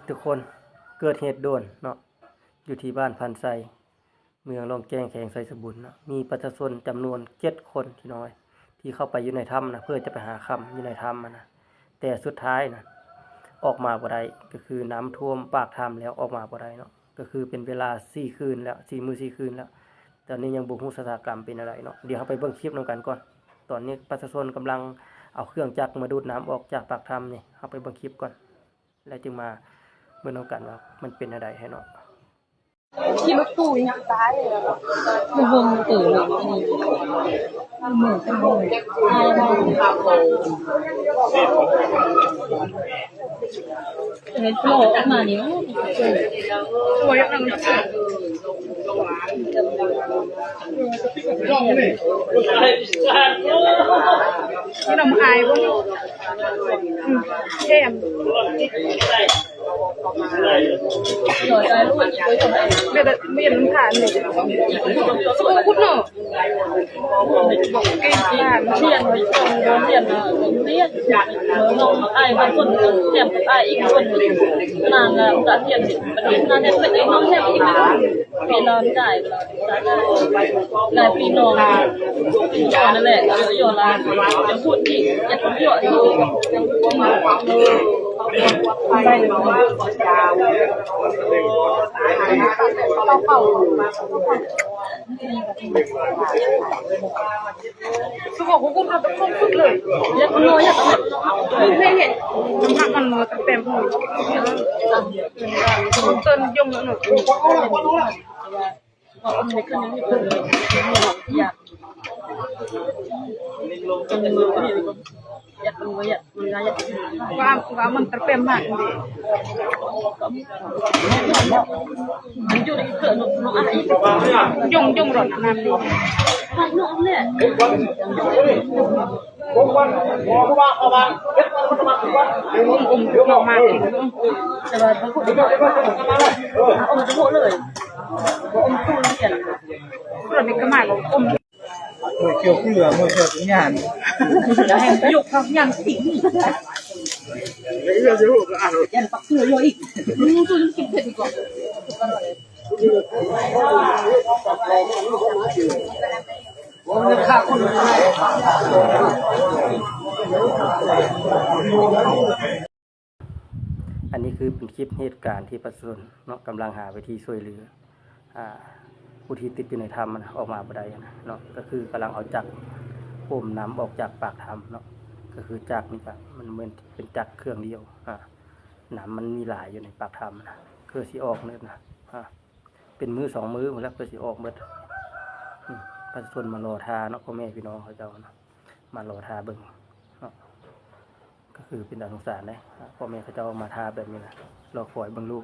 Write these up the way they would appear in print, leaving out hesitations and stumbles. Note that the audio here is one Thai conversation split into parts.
ทุกคนเกิดเหตุด่วนเนาะอยู่ที่บ้านพันไซเมืองลองแจ้งแขวงไซสบุญเนาะมีประชาชนจำนวน7 คนที่น้อยที่เข้าไปอยู่ในถ้ำนะเพื่อจะไปหาค่ำอยู่ในถ้ำนะแต่สุดท้ายนะออกมาบ่ได้ก็คือน้ำท่วมปากถ้ำแล้วออกมาบ่ได้เนาะก็คือเป็นเวลา4 คืนแล้ว4 มื้อ4 คืนแล้วตอนนี้ยังบ่ฮู้ชะตากรรมเป็นอะไรเนาะเดี๋ยวเราไปเบิ่งคลิปนำกันก่อนตอนนี้ประชาชนกำลังเอาเครื่องจักรมาดูดน้ำออกจากปากถ้ำนี่เราไปเบิ่งคลิปก่อนแล้วจึงมาเบิ่งนำกันว่ามันเป็นอะไรให้เนาะขี่รถตู้ยังตายเลยมันวงตื่นเลยมันเหมือนกันเลยตายได้เห็นโผล่ออกมานี่สวยจังเลยนี่น้ำอายบ่เข้มหน่อยใจรู้ว่าเดี๋ยวไม่ยังผ่านเลยพูดเนาะบอกเก่งมากเรียนไปส่งเรียนเรียนน้องไอ้บางคนเรียนกับไอ้อีกคนนานแล้วจะเรียนประเด็นนั้นเนี่ยเป็นน้องแค่อีกไม่รู้ปีนอนได้นายปีนอนนั่นแหละเยอะๆละจะพูดอีกจะพูดเยอะอยู่ได้เลยเป่าคือบอกว่าคุณทำเป็นครบสุดเลยยัดน้อยยัดไม่เห็นน้ำหนักมันเต็มหัวเติมยมแล้วหนูว่าอมในคืนนี้มีคนอยากจนมือก็เห็นอยากรู้อยากมันอยากว่ามันเต็มมากเลยมันอยู่ในเกลือหนุ่มอะไรยงหล่นน้ำดีไม่หนุ่มเนี่ยอมมาแต่ว่าเขาพูดอมจะพูดเลยอมตู้เรียนเราเป็นกระหม่อมอมมือเกี่ยวเหลือมือเกี่ยวสัญญาณจะให้ยกเขาอย่างสิ่งเรื่องจะพูดก็อ่านยันปักเสือโยอีกตัวนี้กินเผ็ดดีกว่าอันนี้คือเป็นคลิปเหตุการณ์ที่ประชาชนเนาะกำลังหาวิธีช่วยเหลือผู้ที่ติดอยู่ในถ้ำมันออกมาบ่ได้เนาะก็คือกำลังเอาจักรพ่มน้ำออกจากปากถ้ำเนาะก็คือจักรนี่ก็มันเหมือนเป็นจักรเครื่องเดียวน้ำมันมีหลายอยู่ในปากถ้ำนะคือสิออกเลยนะเป็นมือ2 มือหมดแล้วก็สิออกหมดประชาชนมารอทาเนาะพ่อแม่พี่น้องเขาเจ้านะมารอทาเบิ่งเนาะก็คือเป็นน่าสงสารเลยพ่อแม่เขาเจ้ามาทาแบบนี้นะรอคอยเบิ่งลูก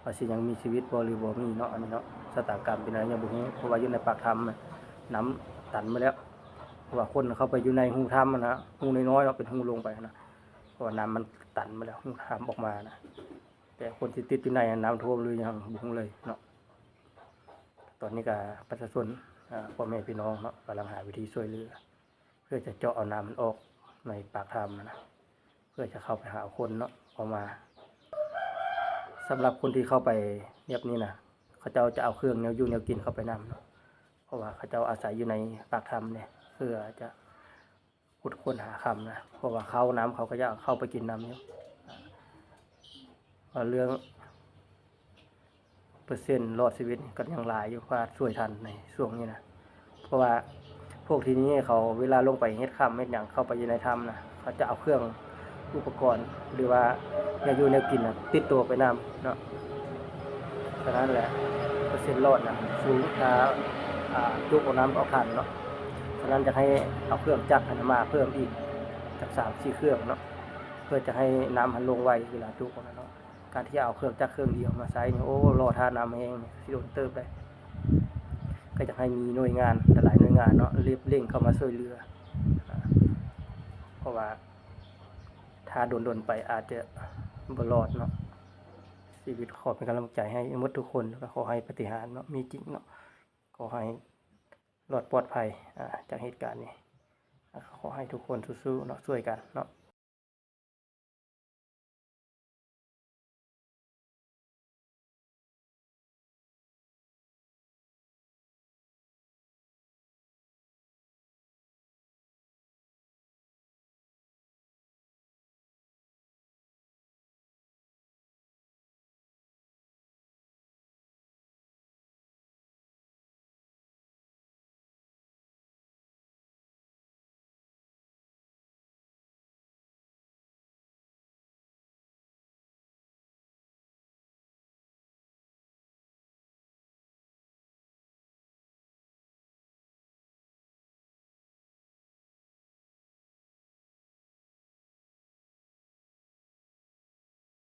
ว่าสิยังมีชีวิตบ่หรือบ่มีเนาะอันนี้เนาะชะตากรรมเป็นอะไรยังบ่ฮู้เพราะว่าอยู่ในปากถ้ำน้ำตันมาแล้วเพราะว่าคนเข้าไปอยู่ในหูถ้ำนะหูน้อยๆเนาะเป็นหูลงไปนะเพราะว่าน้ำมันตันมาแล้วหูถ้ำออกมานะแต่คนที่ติดอยู่ในน้ำท่วมหรือยังบ่ฮู้เลยเนาะตอนนี้ก็ประชาชนพ่อแม่พี่น้องเนาะกำลังหาวิธีช่วยเหลือเพื่อจะเจาะเอาน้ำมันออกในปากถ้ำนะเพื่อจะเข้าไปหาคนเนาะออกมาสำหรับคนที่เข้าไปแบบนี้นะเขาเจ้าจะเอาเครื่องแนวอยู่แนวกินเข้าไปนำเนาะเพราะว่าเขาเจ้าอาศัยอยู่ในปากถ้ำเนี่ยเพื่อจะขุดค้นหาคำนะเพราะว่าเขาน้ำเขาก็จะเข้าไปกินน้ำเนี่ยเรื่องเปอร์เซ็นต์รอดชีวิตก็ยังหลายอยู่ว่าช่วยทันในช่วงนี้นะเพราะว่าพวกทีนี้เขาเวลาลงไปเฮ็ดค่ำเฮ็ดอย่างเข้าไปอยู่ในถ้ำนะเขาจะเอาเครื่องอุปกรณ์หรือว่าแนวอยู่แนวกินนะติดตัวไปน้ำเนาะฉะนั้นแหละเปอร์เซ็นต์รอดนะสูงถ้าจุกเอาน้ำเอาขันเนาะฉะนั้นจะให้เอาเครื่องจักรมาเพิ่มอีกจาก3-4 เครื่องเนาะเพื่อจะให้น้ำมันลงไวเวลาจุกเนาะการที่เอาเครื่องจักรเครื่องเดียวมาใช้เนี่ยโอ้รอท่าน้ำแห้งสิโดนเติบได้ก็จะให้มีหน่วยงานหลายหน่วยงานเนาะรีบเร่งเข้ามาช่วยเหลือเพราะว่าถ้าโดนไปอาจจะบ่รอดเนาะชีวิตขอเป็นกำลังใจให้หมดทุกคนแล้วก็ขอให้ปาฏิหาริย์เนาะมีจริงเนาะขอให้รอดปลอดภัยจากเหตุการณ์นี้ขอให้ทุกคนสู้ๆเนาะช่วยกันเนาะ